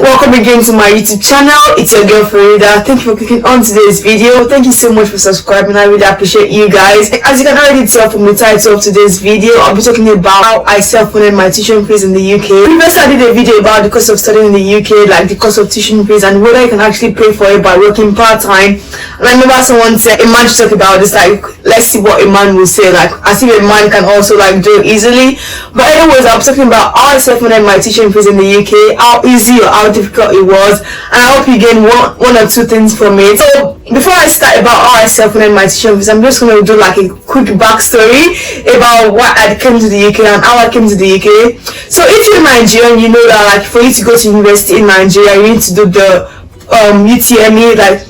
welcome again to my YouTube channel. It's your girl Farida. Thank you for clicking on today's video. Thank you so much for subscribing. I really appreciate you guys. As you can already tell from the title of today's video, I'll be talking about how I self-funded my tuition fees in the UK. Previously I did a video about the cost of studying in the UK, like the cost of tuition fees and whether you can actually pay for it by working part-time. And I remember someone said a man should talk about this, like let's see what a man will say, like as if a man can also like do it easily. But anyways, I'm talking about how I self-funded my tuition fees in the UK, how easy or how difficult it was, and I hope you gain one or two things from it. So before I start about how I self-funded my tuition fees, I'm just going to do like a quick backstory about why I came to the UK and how I came to the UK. So if you're Nigerian, you know that like for you to go to university in Nigeria, you need to do the UTME, like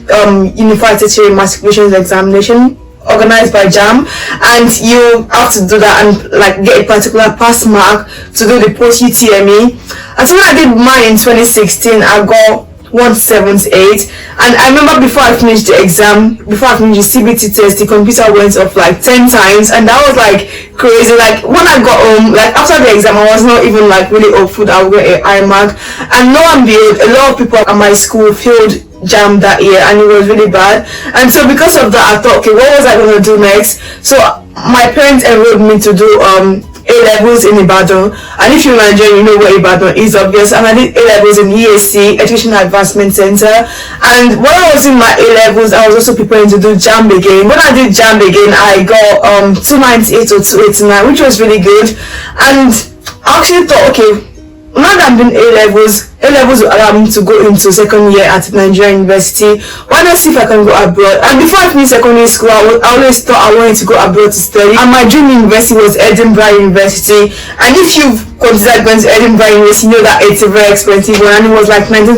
Unified Tertiary Matriculation Examination, organized by JAM, and you have to do that and like get a particular pass mark to do the post UTME. And so when I did mine in 2016, I got 178, and I remember before I finished the exam, before I finished the CBT test, the computer went off like 10 times, and that was like crazy. Like when I got home, like after the exam, I was not even like really hopeful that I would get a high mark, and lo and behold, a lot of people at my school failed JAM that year, and it was really bad. And so because of that, I thought, okay, what was I going to do next? So my parents enrolled me to do A-levels in Ibadan, and if you're Nigerian, you know what Ibadan is, obvious. And I did A-levels in EAC, Educational Advancement Center, and while I was in my A-levels, I was also preparing to do JAM again. When I did JAM again, I got 298 or 289, which was really good. And I actually thought, okay, now that I'm doing A-levels will allow me to go into second year at Nigerian University. Why not see if I can go abroad? And before I finished secondary school, I always thought I wanted to go abroad to study, and my dream university was Edinburgh University. And if you've considered going to Edinburgh University, you know that it's a very expensive one, and it was like £19,000,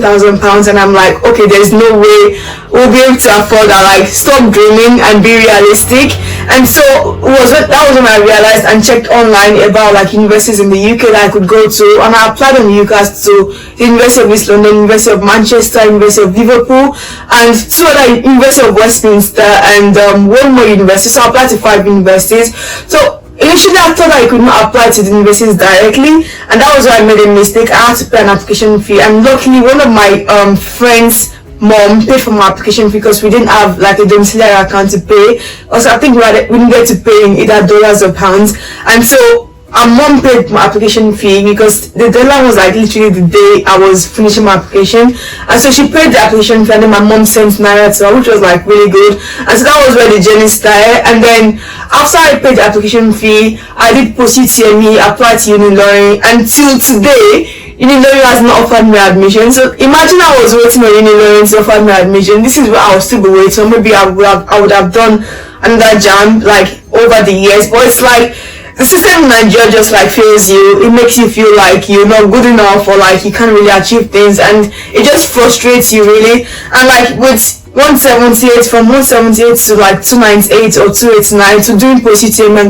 and I'm like, okay, there's no way we'll be able to afford that. Like, stop dreaming and be realistic. And so that was when I realized and checked online about like universities in the UK that I could go to, and I applied on UCAS to the University of East London, University of Manchester, University of Liverpool, and two other, University of Westminster, and one more university. So I applied to 5 universities. So initially I thought I could not apply to the universities directly, and that was where I made a mistake. I had to pay an application fee, and luckily one of my friends' mom paid for my application fee because we didn't have like a domiciliary account to pay. Also, I think we needed to pay in either dollars or pounds, and so our mom paid my application fee because the deadline was like literally the day I was finishing my application. And so she paid the application fee, and then my mom sent naira to her, which was like really good. And so that was where the journey started. And then after I paid the application fee, I did post UTME, applied to Unilorin, and till today Unilorin has not offered me admission. So imagine I was waiting on Unilorin to offer me admission. This is where I will still be waiting. So maybe I would have done another JAM like over the years. But it's like the system in Nigeria just like fails you. It makes you feel like you're not good enough, or like you can't really achieve things, and it just frustrates you really. And like with 178, from 178 to like 298 or 289 to doing post UTM and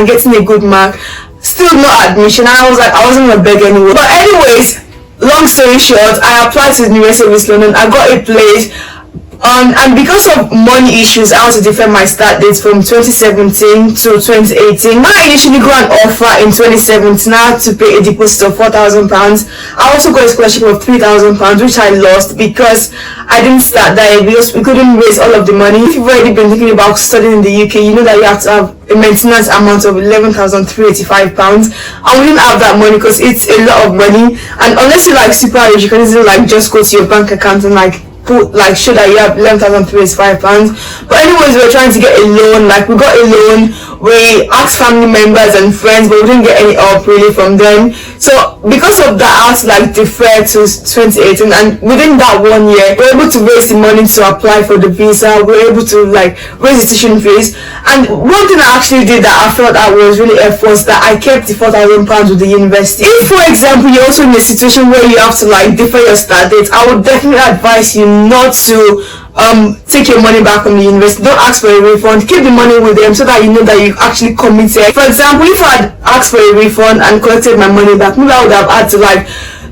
getting a good mark, still no admission. I wasn't gonna beg anyway. But anyways, long story short, I applied to the University of East London. I got a place. And because of money issues, I had to defer my start dates from 2017 to 2018. When I initially got an offer in 2017, I had to pay a deposit of £4,000. I also got a scholarship of £3,000, which I lost because I didn't start that because we couldn't raise all of the money. If you've already been thinking about studying in the UK, you know that you have to have a maintenance amount of £11,385, and we didn't have that money because it's a lot of money. And unless you're like super rich, you can easily like just go to your bank account and like show that you have £11,385. But anyways, we were trying to get a loan. Like we got a loan, we asked family members and friends, but we didn't get any help really from them. So because of that, I had to like defer to 2018, and within that 1 year we were able to raise the money to apply for the visa. We were able to like raise the tuition fees. And one thing I actually did that I felt that was really helpful was that I kept the £4,000 with the university. If for example you're also in a situation where you have to like defer your start date, I would definitely advise you not to take your money back from the university. Don't ask for a refund. Keep the money with them so that you know that you actually committed. For example, if I had asked for a refund and collected my money back, maybe I would have had to like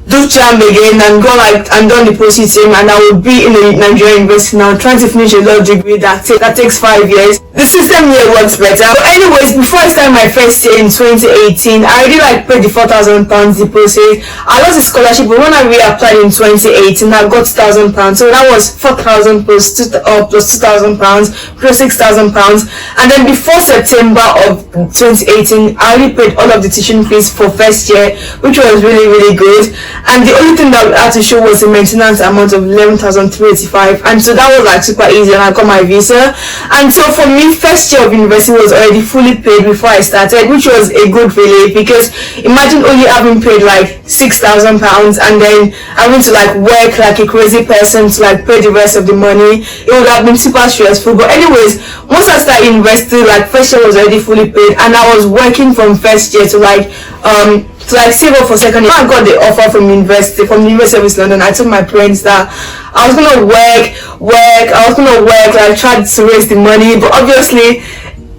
do JAM again and go like and done the post-UTM, and I would be in a Nigerian university now trying to finish a law degree that takes 5 years. the system here works better. But anyways, before I started my first year in 2018, I already like paid the £4,000 deposit. I lost the scholarship, but when I reapplied in 2018, I got £2,000. So that was £4,000 plus £2,000 plus £6,000. And then before September of 2018, I already paid all of the tuition fees for first year, which was really good. And the only thing that we had to show was a maintenance amount of 11,385, and so that was like super easy, and I got my visa. And so for me, first year of university was already fully paid before I started, which was a good relief, because imagine only having paid like £6,000 and then having to like work like a crazy person to like pay the rest of the money. It would have been super stressful. But anyways, once I started university, like first year was already fully paid, and I was working from first year to like save up for second year. I got the offer from the University of East London. I told my parents that I was gonna work, like try to raise the money, but obviously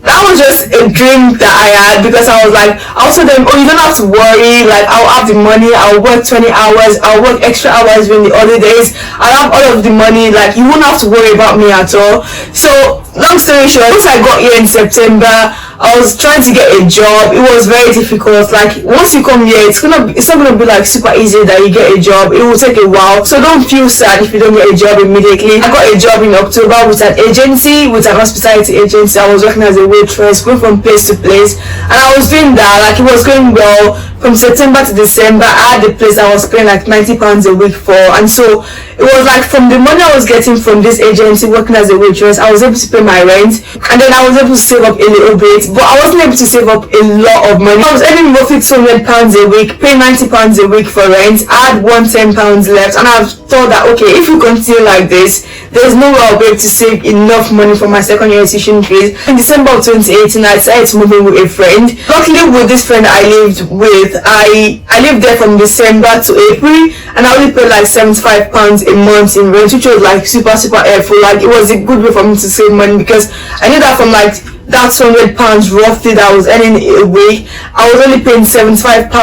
that was just a dream that I had, because I was like, I also them, oh, you don't have to worry, like I'll have the money, I'll work 20 hours, I'll work extra hours during the holidays, I'll have all of the money, like you won't have to worry about me at all. So long story short, once I got here in September, I was trying to get a job. It was very difficult. Like once you come here, it's not gonna be like super easy that you get a job. It will take a while. So don't feel sad if you don't get a job immediately. I got a job in October with an hospitality agency. I was working as a waitress, going from place to place, and I was doing that. Like it was going well. From September to December, I had a place I was paying like £90 a week for, and so it was like from the money I was getting from this agency working as a waitress, I was able to pay my rent, and then I was able to save up a little bit, but I wasn't able to save up a lot of money. I was earning roughly £200 a week, paying £90 a week for rent. I had £110 left, and I thought that okay, if we continue like this, there's no way I'll be able to save enough money for my second year tuition fees. In December of 2018, I decided to move in with a friend. Luckily, with this friend I lived with, I lived there from December to April, and I only paid like £75 a month in rent, which was like super helpful. Like it was a good way for me to save money, because I knew that from like that £200 roughly that I was earning a week, I was only paying £75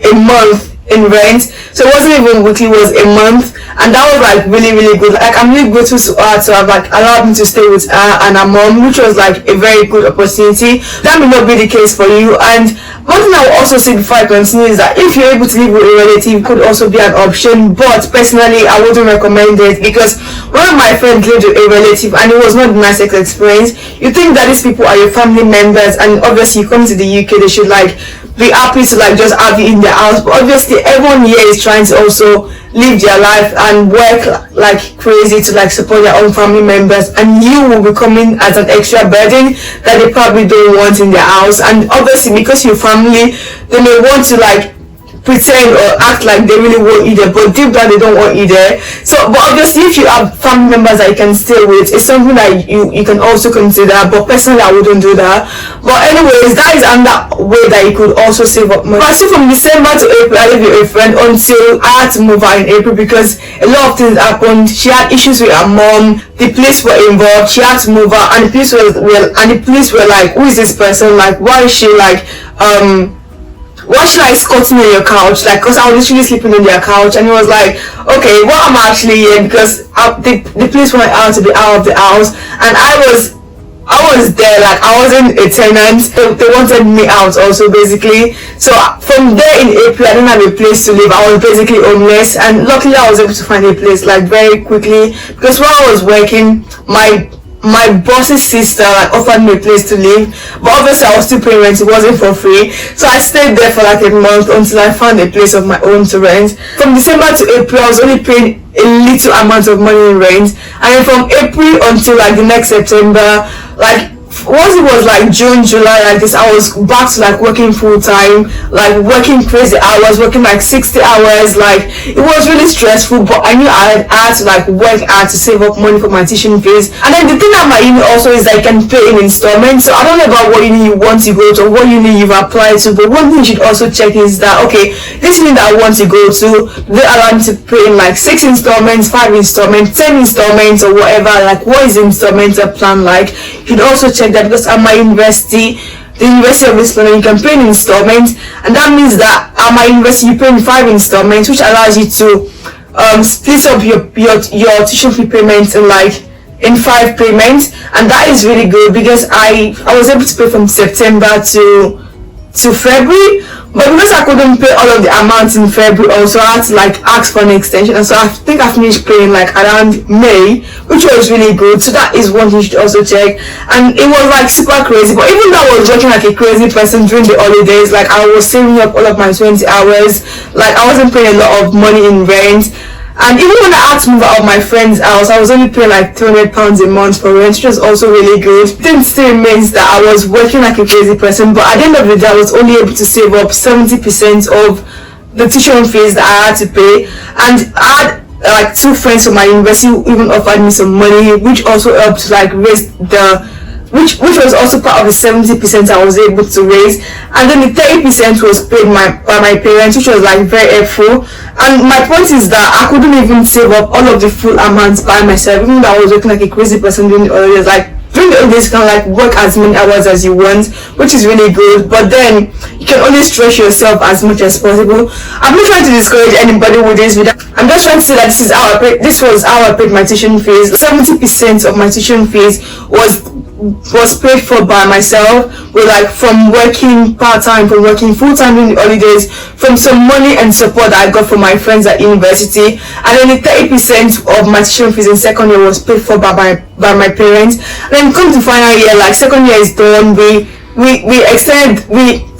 a month in rent. So it wasn't even weekly, it was a month, and that was like really good. Like I'm really grateful to her to have like allowed me to stay with her and her mom, which was like a very good opportunity. That may not be the case for you. And one thing I will also say before I continue is that if you're able to live with a relative, it could also be an option, but personally I wouldn't recommend it, because one of my friends lived with a relative and it was not the nicest experience. You think that these people are your family members, and obviously you come to the UK, they should like be happy to like just have you in their house, but obviously everyone here is trying to also live their life and work like crazy to like support their own family members, and you will be coming as an extra burden that they probably don't want in their house. And obviously because your family, they may want to like pretend or act like they really want you there, but deep down they don't want you there. So but obviously if you have family members that you can stay with, it's something that you can also consider, but personally I wouldn't do that. But anyways, that is another way that you could also save up money. But so from December to April, I lived with a friend until I had to move out in April, because a lot of things happened. She had issues with her mom, the police were involved, she had to move out, and the police were like, who is this person, like why is she like why should I squatting on your couch? Like, cause I was literally sleeping on their couch, and it was like, okay, well I'm actually here because the police wanted out to be out of the house, and I was there, like I wasn't a tenant. They wanted me out also, basically. So from there in April, I didn't have a place to live. I was basically homeless, and luckily I was able to find a place like very quickly, because while I was working, my boss's sister like offered me a place to live, but obviously I was still paying rent. It wasn't for free, so I stayed there for like a month until I found a place of my own to rent. From December to April, I was only paying a little amount of money in rent, and then from April until like the next September, like once it was like June, July like this, I was back to like working full time, like working crazy hours, working like 60 hours. Like it was really stressful, but I knew I had to like work hard to save up money for my tuition fees. And then the thing at my uni also is that you can pay in installments. So I don't know about what uni you want to go to or what uni you've applied to, but one thing you should also check is that okay, this uni that I want to go to, they allow me to pay in like 6 installments, 5 installments, 10 installments or whatever. Like what is the installment plan like? You should also check that, because at my university, the University of East London, you can pay in installments, and that means that at my university you pay in 5 installments, which allows you to split up your tuition fee payments in like in 5 payments, and that is really good because I was able to pay from September to February. But because I couldn't pay all of the amounts in February, also I had to like ask for an extension, and so I think I finished paying like around May, which was really good. So that is one thing you should also check. And it was like super crazy, but even though I was working like a crazy person during the holidays, like I was saving up all of my 20 hours, like I wasn't paying a lot of money in rent. And even when I had to move out of my friend's house, I was only paying like £200 a month for rent, which was also really good. The thing still remains that I was working like a crazy person, but at the end of the day, I was only able to save up 70% of the tuition fees that I had to pay. And I had like 2 friends from my university who even offered me some money, which also helped to like raise which was also part of the 70% I was able to raise. And then the 30% was paid by my parents, which was like very helpful. And my point is that I couldn't even save up all of the full amounts by myself, even though I was working like a crazy person during the holidays. Like during the holidays, you can like work as many hours as you want, which is really good, but then you can only stretch yourself as much as possible. I'm not trying to discourage anybody with this video. I'm just trying to say that this was how I paid my tuition fees. 70% of my tuition fees was paid for by myself, with like from working part-time, from working full-time during the holidays, from some money and support that I got from my friends at university, and then the 30% of my tuition fees in second year was paid for by my parents. And then come to final year, like second year is done,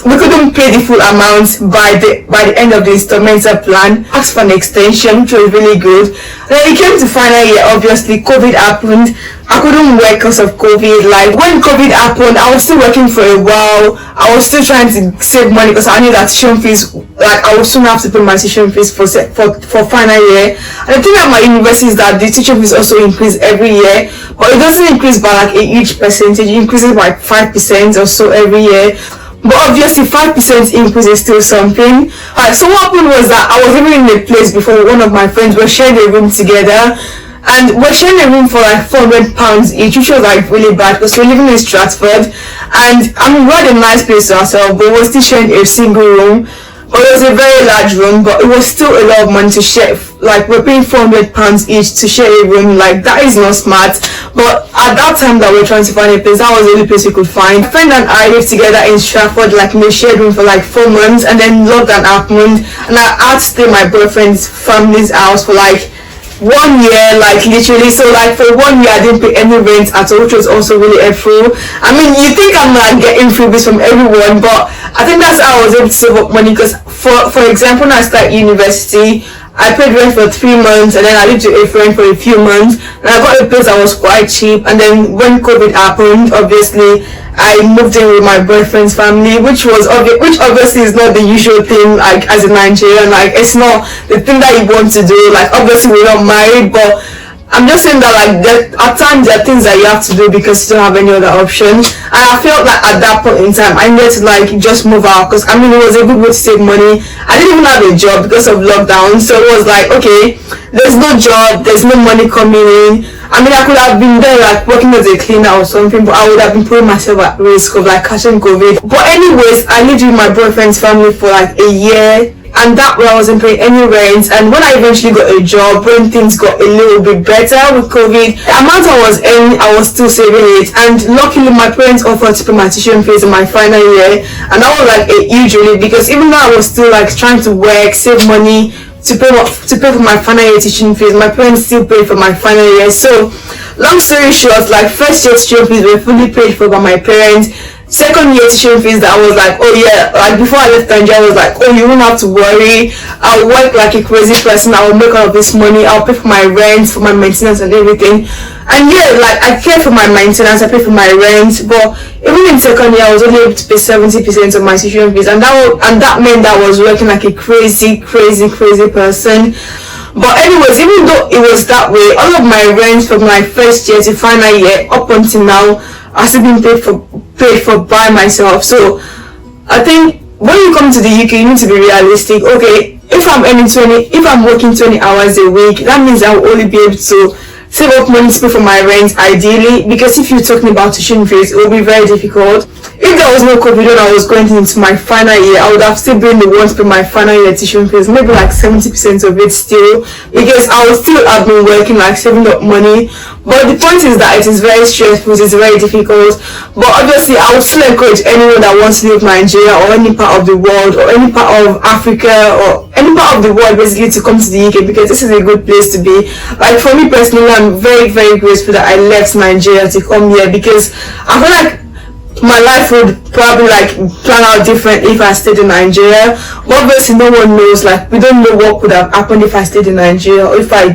we couldn't pay the full amount by the end of the instrumental plan. Asked for an extension, which was really good. Then it came to final year, obviously COVID happened. I couldn't work because of COVID. Like when COVID happened, I was still working for a while. I was still trying to save money because I knew that tuition fees, like I would soon have to pay my tuition fees for final year. And the thing at my university is that the tuition fees also increase every year, but it doesn't increase by like a huge percentage. It increases by 5% or so every year. But obviously 5% increase is still something. So what happened was that I was living in a place before with one of my friends. We're sharing a room together, and we're sharing a room for like £400 each, which was like really bad because we're living in Stratford, and we had a nice place to ourselves, but we were still sharing a single room. But it was a very large room, but it was still a lot of money to share. Like we're paying £400 each to share a room. Like that is not smart. But at that time that we're trying to find a place, that was the only place we could find. My friend and I lived together in Stratford, like in a shared room for like 4 months, and then lockdown happened, and I had to stay at my boyfriend's family's house for like 1 year, like literally. So like for 1 year I didn't pay any rent at all, which was also really helpful. I mean, you think I'm like getting freebies from everyone, but I think that's how I was able to save up money. Because for example, when I started university, I paid rent for 3 months, and then I lived with a friend for a few months, and I got a place that was quite cheap. And then when COVID happened, obviously I moved in with my boyfriend's family, which obviously is not the usual thing, like as a Nigerian. Like it's not the thing that you want to do. Like obviously we're not married, but I'm just saying that like at times there are things that you have to do because you don't have any other option. And I felt like at that point in time I needed to like just move out, because I mean it was a good way to save money. I didn't even have a job because of lockdown, so it was like, okay, there's no job, there's no money coming in. I mean, I could have been there like working as a cleaner or something, but I would have been putting myself at risk of like catching COVID. But anyways, I lived with my boyfriend's family for like a year, and that way I wasn't paying any rent. And when I eventually got a job, when things got a little bit better with COVID, the amount I was earning, I was still saving it. And luckily my parents offered to pay my tuition fees in my final year, and that was like a huge relief, because even though I was still like trying to work, save money to pay for my final year tuition fees, my parents still paid for my final year. So long story short, like first year tuition fees were fully paid for by my parents. Second year tuition fees, that I was like, oh yeah, like before I left Nigeria, I was like, oh, you won't have to worry, I'll work like a crazy person, I'll make all of this money, I'll pay for my rent, for my maintenance and everything. And yeah, like I pay for my maintenance, I pay for my rent, but even in second year I was only able to pay 70% of my tuition fees, and that meant that I was working like a crazy person. But anyways, even though it was that way, all of my rent from my first year to final year up until now has still been paid for by myself. So I think when you come to the UK, you need to be realistic. Okay, if I'm working 20 hours a week, that means I will only be able to save up money to pay for my rent ideally, because if you're talking about tuition fees, it will be very difficult. if there was no COVID when I was going into my final year, I would have still been the one to pay my final year tuition fees, maybe like 70% of it still, because I would still have been working, like saving up money. But the point is that it is very stressful, it is very difficult. But obviously I would still encourage anyone that wants to leave Nigeria or any part of the world or any part of Africa or any part of the world basically to come to the UK, because this is a good place to be. Like for me personally, I'm very, very grateful that I left Nigeria to come here, because I feel like my life would probably like plan out different if I stayed in Nigeria. But obviously no one knows, like we don't know what could have happened if I stayed in Nigeria, or if I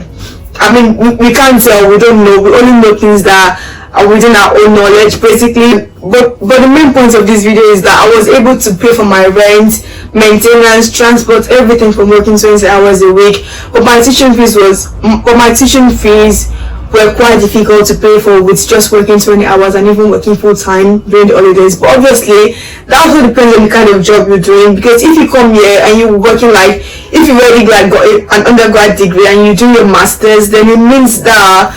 mean we can't tell, we don't know, we only know things that are within our own knowledge basically. But the main point of this video is that I was able to pay for my rent, maintenance, transport, everything from working 20 hours a week. But my tuition fees were quite difficult to pay for with just working 20 hours and even working full time during the holidays. But obviously that also depends on the kind of job you're doing, because if you come here and you're working, like if you already like got an undergrad degree and you do your masters, then it means that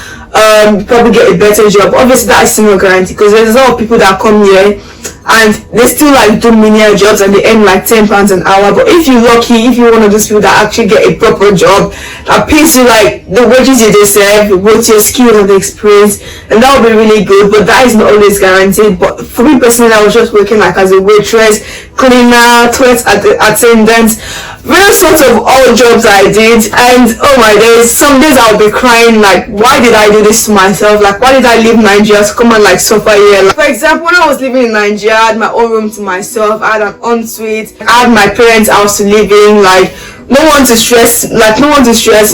you probably get a better job. Obviously that is still not guaranteed, because there's a lot of people that come here and they still like do menial jobs and they earn like £10 an hour. But if you're lucky, if you're one of those people that actually get a proper job that pays you like the wages you deserve with your skills and the experience, and that would be really good. But that is not always guaranteed. But for me personally, I was just working like as a waitress, cleaner, toilet attendant, various sorts of all jobs I did. And oh my days, some days I'll be crying like, why did I do this to myself? Like, why did I leave Nigeria to come and like suffer here? Like, for example, when I was living in Nigeria, I had my own room to myself, I had an ensuite, I had my parents' house to live in, like no one to stress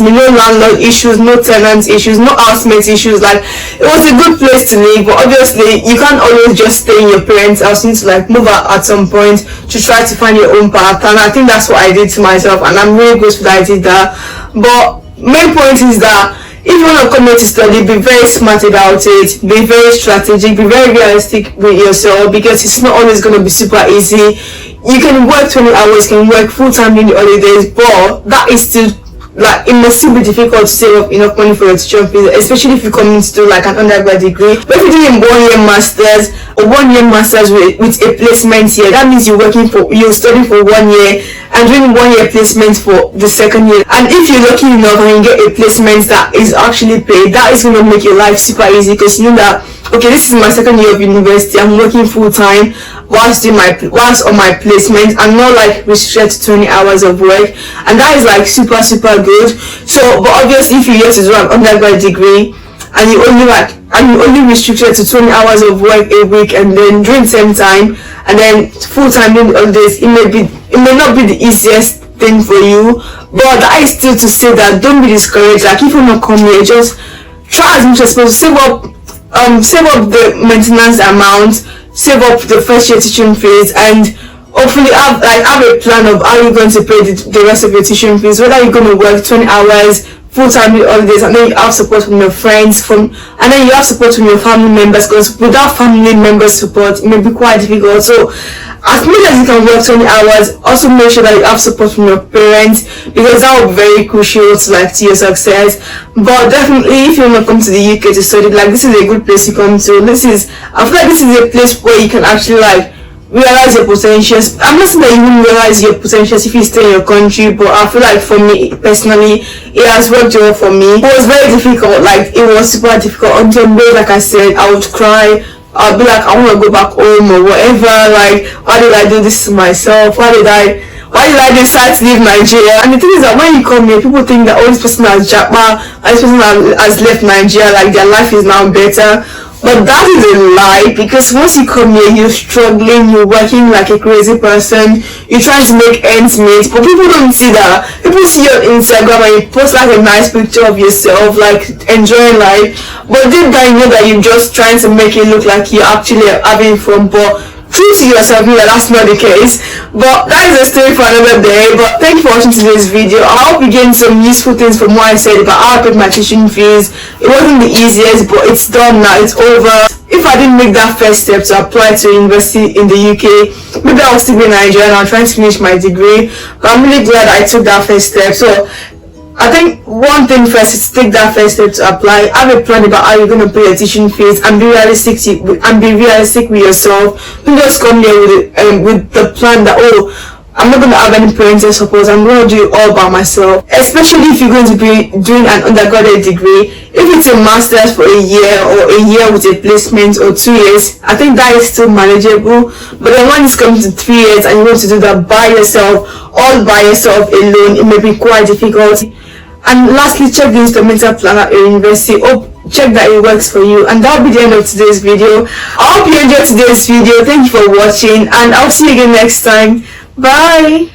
me, no landlord issues, no tenant issues, no housemate issues. Like it was a good place to live. But obviously you can't always just stay in your parents' house. You need to like move out at some point to try to find your own path, and I think that's what I did to myself, and I'm really grateful that I did that. But main point is that if you want to come here to study, be very smart about it, be very strategic, be very realistic with yourself, because it's not always going to be super easy. You can work 20 hours, you can work full time during the holidays, but that is still like, it must still be difficult to save up enough money for your tuition fees, especially if you come in to do like an undergrad degree. But if you're doing 1 year masters or 1 year masters with a placement here, that means you're studying for 1 year and doing 1 year placement for the second year. And if you're lucky enough and you get a placement that is actually paid, that is going to make your life super easy, because you know that, okay, this is my second year of university, I'm working full time whilst on my placement. I'm not like restricted to 20 hours of work, and that is like super good. So but obviously if you get to do an undergrad degree and you only restricted to 20 hours of work a week, and then during the same time and then full time during the holidays, it may not be the easiest thing for you. But that is still to say that don't be discouraged. Like if you not come here, just try as much as possible, save up the maintenance amount, save up the first year teaching fees, and hopefully have a plan of how you're going to pay the rest of your tuition fees, whether you're going to work 20 hours full time with holidays, and then you have support from your friends, and then you have support from your family members, because without family members support it may be quite difficult. So as much as you can work 20 hours, also make sure that you have support from your parents, because that will be very crucial to your success. But definitely if you want to come to the UK to study, like this is a good place to come to. I feel like this is a place where you can actually like realize your potentials. I'm not saying that you won't realize your potentials if you stay in your country, but I feel like for me personally, it has worked well for me. It was very difficult, like it was super difficult until like I said, I would cry. I'll be like, I want to go back home or whatever. Like, why did I do this to myself? Why did I decide to leave Nigeria? And the thing is that when you come here, people think that this person has japa, this person has left Nigeria, like their life is now better. But that is a lie, because once you come here, you're struggling, you're working like a crazy person, you're trying to make ends meet, but people don't see that. People see you on Instagram and you post like a nice picture of yourself, like enjoying life, but deep down you know that you're just trying to make it look like you're actually having fun. But true to yourself, you know that's not the case. But that is a story for another day. But thank you for watching today's video. I hope you gained some useful things from what I said about how I paid my tuition fees. It wasn't the easiest, but it's done now, it's over. If I didn't make that first step to apply to university in the UK, maybe I would still be in Nigeria and I'm trying to finish my degree. But I'm really glad I took that first step. So I think one thing first is to take that first step to apply. Have a plan about how you're going to pay your tuition fees, and be realistic with yourself. Don't just come here with the plan that, oh, I'm not going to have any parental support, I'm going to do it all by myself. Especially if you're going to be doing an undergraduate degree. If it's a master's for a year, or a year with a placement, or 2 years, I think that is still manageable. But then when it's coming to 3 years and you want to do that by yourself, all by yourself alone, it may be quite difficult. And lastly, check the instrumental plan at your university. Check that it works for you. And that'll be the end of today's video. I hope you enjoyed today's video. Thank you for watching, and I'll see you again next time. Bye.